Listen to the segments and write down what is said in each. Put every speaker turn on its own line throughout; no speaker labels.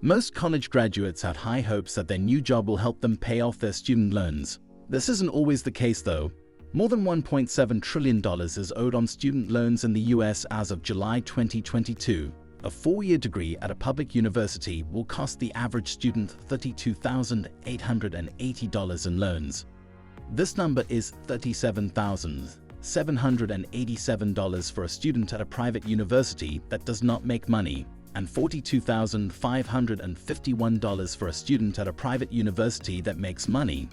Most college graduates have high hopes that their new job will help them pay off their student loans. This isn't always the case though. More than $1.7 trillion is owed on student loans in the US as of July 2022. A 4-year degree at a public university will cost the average student $32,880 in loans. This number is $37,787 for a student at a private university that does not make money, and $42,551 for a student at a private university that makes money.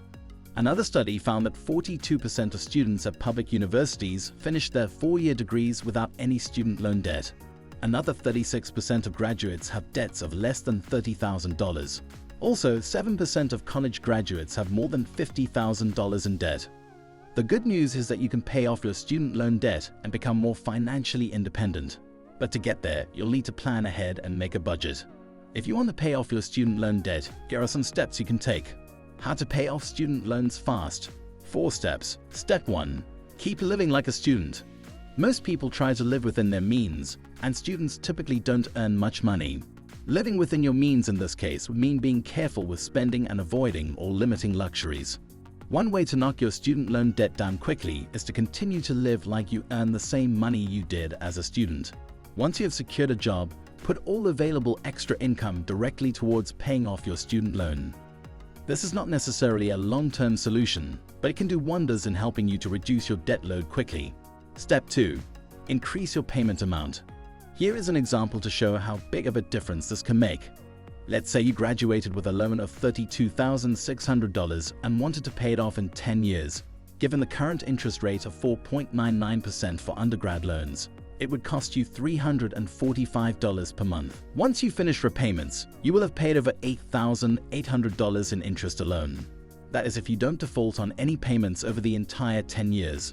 Another study found that 42% of students at public universities finished their 4-year degrees without any student loan debt. Another 36% of graduates have debts of less than $30,000. Also, 7% of college graduates have more than $50,000 in debt. The good news is that you can pay off your student loan debt and become more financially independent. But to get there, you'll need to plan ahead and make a budget. If you want to pay off your student loan debt, here are some steps you can take. How to pay off student loans fast. 4 steps. Step 1. Keep living like a student. Most people try to live within their means, and students typically don't earn much money. Living within your means in this case would mean being careful with spending and avoiding or limiting luxuries. One way to knock your student loan debt down quickly is to continue to live like you earn the same money you did as a student. Once you have secured a job, put all available extra income directly towards paying off your student loan. This is not necessarily a long-term solution, but it can do wonders in helping you to reduce your debt load quickly. Step 2. Increase your payment amount. Here is an example to show how big of a difference this can make. Let's say you graduated with a loan of $32,600 and wanted to pay it off in 10 years. Given the current interest rate of 4.99% for undergrad loans, it would cost you $345 per month. Once you finish repayments, you will have paid over $8,800 in interest alone. That is if you don't default on any payments over the entire 10 years.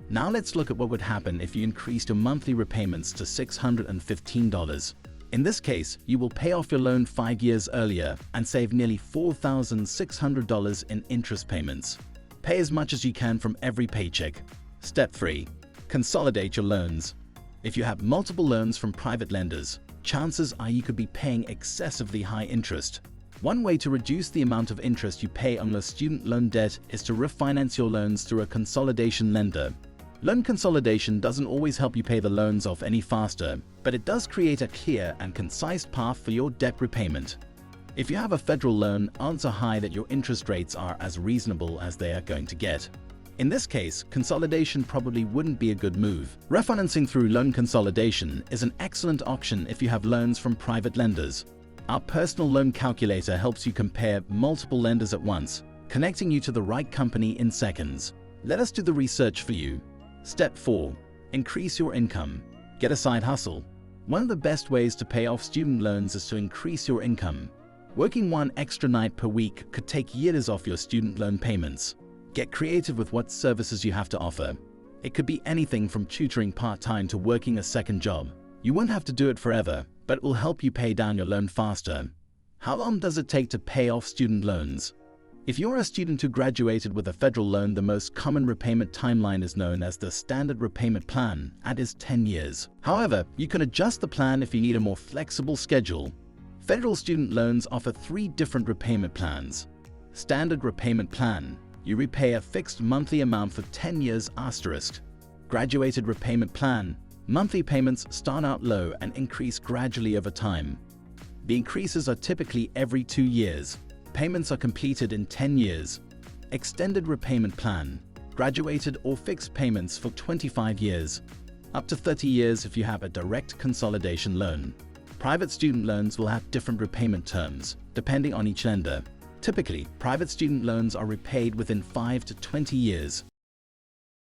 Now let's look at what would happen if you increased your monthly repayments to $615. In this case, you will pay off your loan 5 years earlier and save nearly $4,600 in interest payments. Pay as much as you can from every paycheck. Step 3. Consolidate your loans. If you have multiple loans from private lenders, chances are you could be paying excessively high interest. One way to reduce the amount of interest you pay on your student loan debt is to refinance your loans through a consolidation lender. Loan consolidation doesn't always help you pay the loans off any faster, but it does create a clear and concise path for your debt repayment. If you have a federal loan, odds are high that your interest rates are as reasonable as they are going to get. In this case, consolidation probably wouldn't be a good move. Refinancing through loan consolidation is an excellent option if you have loans from private lenders. Our personal loan calculator helps you compare multiple lenders at once, connecting you to the right company in seconds. Let us do the research for you. Step 4. Increase your income. Get a side hustle. One of the best ways to pay off student loans is to increase your income. Working 1 extra night per week could take years off your student loan payments. Get creative with what services you have to offer. It could be anything from tutoring part-time to working a second job. You won't have to do it forever, but it will help you pay down your loan faster. How long does it take to pay off student loans? If you're a student who graduated with a federal loan, the most common repayment timeline is known as the standard repayment plan and is 10 years. However, you can adjust the plan if you need a more flexible schedule. Federal student loans offer 3 different repayment plans. Standard repayment plan. You repay a fixed monthly amount for 10 years *. Graduated repayment plan. Monthly payments start out low and increase gradually over time. The increases are typically every 2 years. Payments are completed in 10 years. Extended repayment plan. Graduated or fixed payments for 25 years. Up to 30 years if you have a direct consolidation loan. Private student loans will have different repayment terms, depending on each lender. Typically, private student loans are repaid within 5 to 20 years.